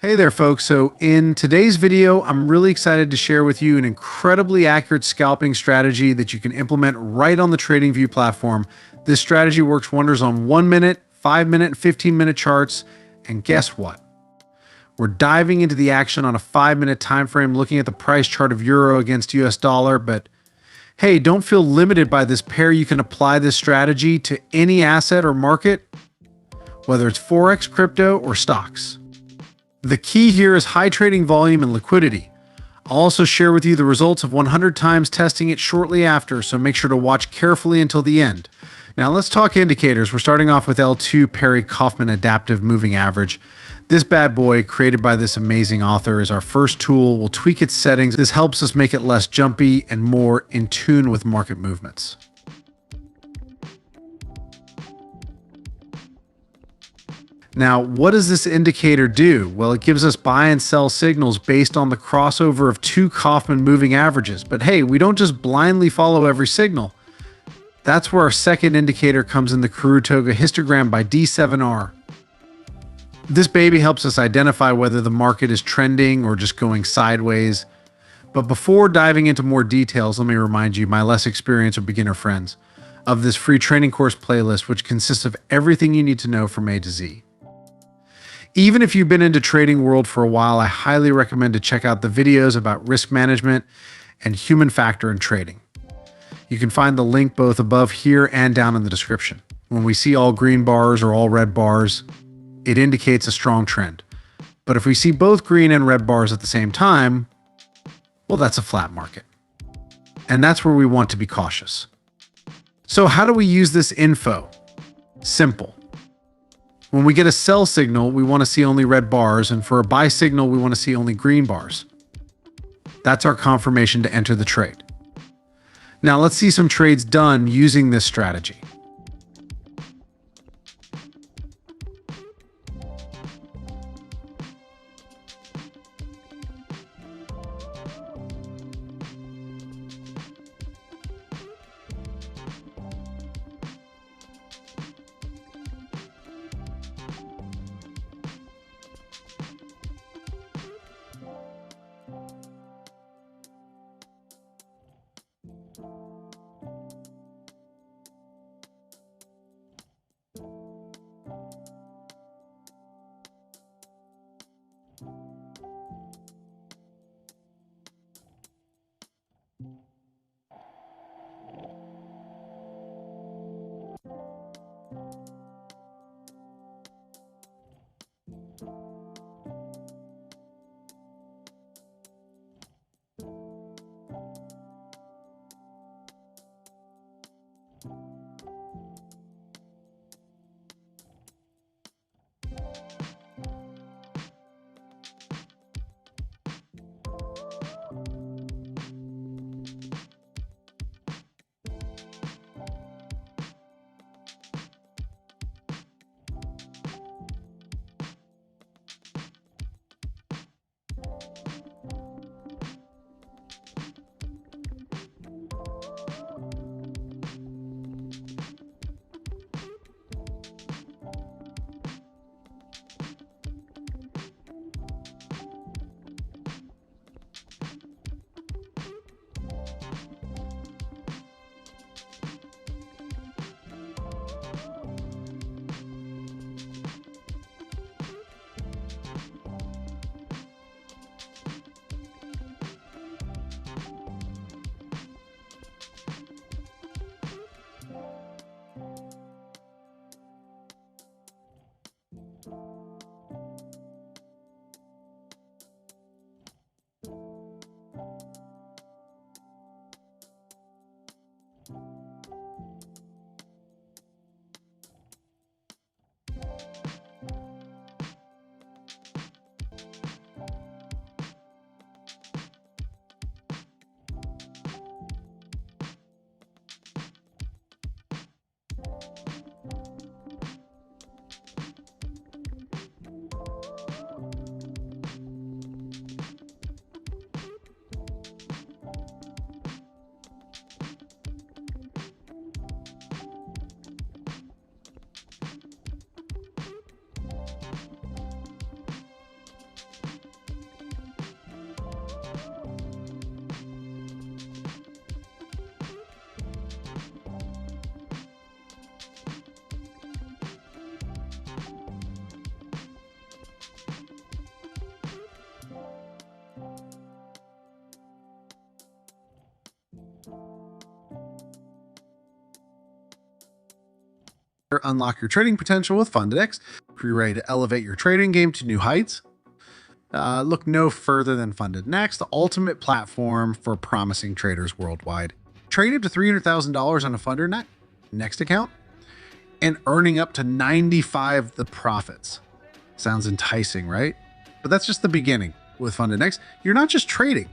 Hey there folks, so in today's video, I'm really excited to share with you an incredibly accurate scalping strategy that you can implement right on the TradingView platform. This strategy works wonders on 1 minute, 5 minute, and 15-minute charts, and guess what? We're diving into the action on a 5-minute time frame looking at the price chart of euro against US dollar, but hey, don't feel limited by this pair. You can apply this strategy to any asset or market, whether it's Forex, crypto, or stocks. The key here is high trading volume and liquidity. I'll also share with you the results of 100 times testing it shortly after, so make sure to watch carefully until the end. Now let's talk indicators. We're starting off with L2 Perry-Kaufman Adaptive Moving Average. This bad boy, created by this amazing author, is our first tool. We'll tweak its settings. This helps us make it less jumpy and more in tune with market movements. Now, what does this indicator do? Well, it gives us buy and sell signals based on the crossover of two Kaufman moving averages. But hey, we don't just blindly follow every signal. That's where our second indicator comes in, the Karutoga histogram by D7R. This baby helps us identify whether the market is trending or just going sideways. But before diving into more details, let me remind you, my less experienced or beginner friends, of this free training course playlist, which consists of everything you need to know from A to Z. Even if you've been into trading world for a while, I highly recommend to check out the videos about risk management and human factor in trading. You can find the link both above here and down in the description. When we see all green bars or all red bars, it indicates a strong trend. But if we see both green and red bars at the same time, well, that's a flat market. And that's where we want to be cautious. So how do we use this info? Simple. When we get a sell signal, we want to see only red bars, and for a buy signal, we want to see only green bars. That's our confirmation to enter the trade. Now let's see some trades done using this strategy. Unlock your trading potential with FundedX. If you're ready to elevate your trading game to new heights, look no further than Funded Next, the ultimate platform for promising traders worldwide. Trade up to $300,000 on a Funded Next account and earning up to 95 the profits. Sounds enticing, right? But that's just the beginning. With Funded Next, you're not just trading.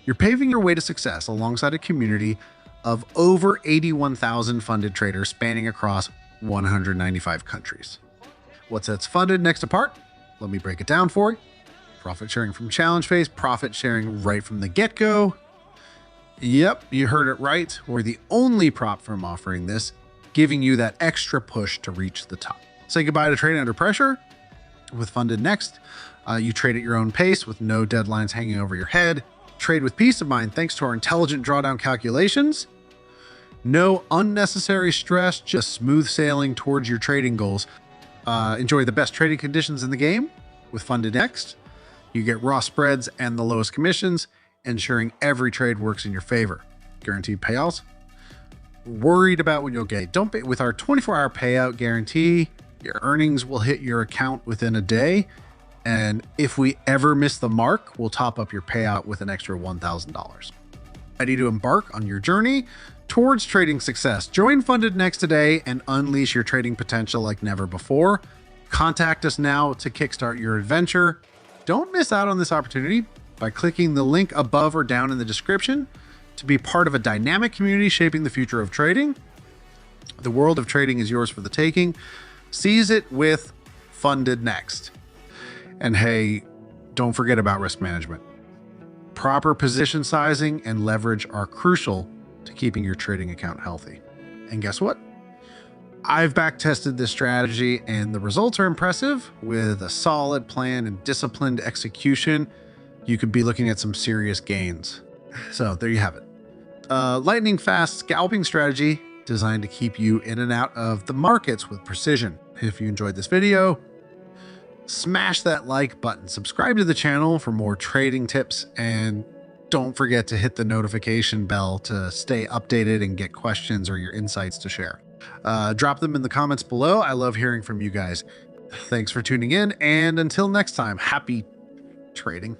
You're paving your way to success alongside a community of over 81,000 funded traders spanning across 195 countries. What sets Funded Next apart? Let me break it down for you. Profit sharing from challenge phase, profit sharing right from the get-go. Yep, you heard it right. We're the only prop firm offering this, giving you that extra push to reach the top. Say goodbye to trading under pressure. With Funded Next, you trade at your own pace with no deadlines hanging over your head. Trade with peace of mind thanks to our intelligent drawdown calculations. No unnecessary stress, just smooth sailing towards your trading goals. Enjoy the best trading conditions in the game with Funded Next. You get raw spreads and the lowest commissions, ensuring every trade works in your favor. Guaranteed payouts. Worried about when you'll get. Don't pay with our 24-hour payout guarantee. Your earnings will hit your account within a day. And if we ever miss the mark, we'll top up your payout with an extra $1,000. Ready to embark on your journey towards trading success? Join Funded Next today and unleash your trading potential like never before. Contact us now to kickstart your adventure. Don't miss out on this opportunity by clicking the link above or down in the description to be part of a dynamic community shaping the future of trading. The world of trading is yours for the taking. Seize it with Funded Next. And hey, don't forget about risk management. Proper position sizing and leverage are crucial to keeping your trading account healthy. And guess what? I've back-tested this strategy and the results are impressive. With a solid plan and disciplined execution, you could be looking at some serious gains. So there you have it. Lightning fast scalping strategy designed to keep you in and out of the markets with precision. If you enjoyed this video, smash that like button, subscribe to the channel for more trading tips, and don't forget to hit the notification bell to stay updated and get questions or your insights to share. Drop them in the comments below. I love hearing from you guys. Thanks for tuning in, and until next time, happy trading.